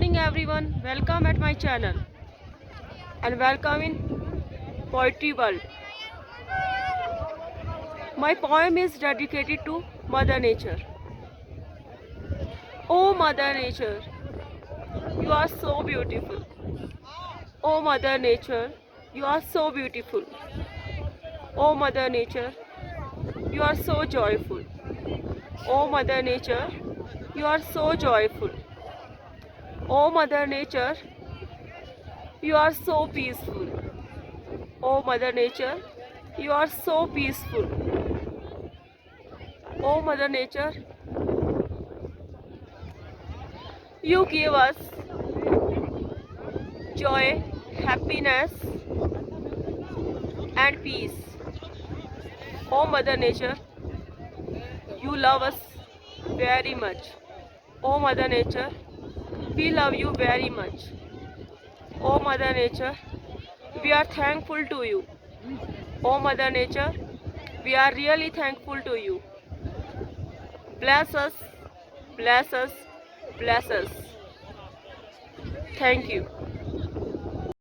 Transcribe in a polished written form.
morning everyone, welcome at my channel and welcome in Poetry World. My poem is dedicated to Mother Nature. Oh Mother Nature, you are so beautiful. Oh Mother Nature, you are so beautiful. Oh Mother Nature, you are so joyful. Oh Mother Nature, you are so joyful. Oh Mother Nature, you are so peaceful. Oh Mother Nature, you are so peaceful. Oh Mother Nature, you give us joy, happiness and peace. Oh Mother Nature, you love us very much. Oh Mother Nature, we love you very much. Oh Mother Nature, we are thankful to you. Oh Mother Nature, we are really thankful to you. Bless us, bless us, bless us. Thank you.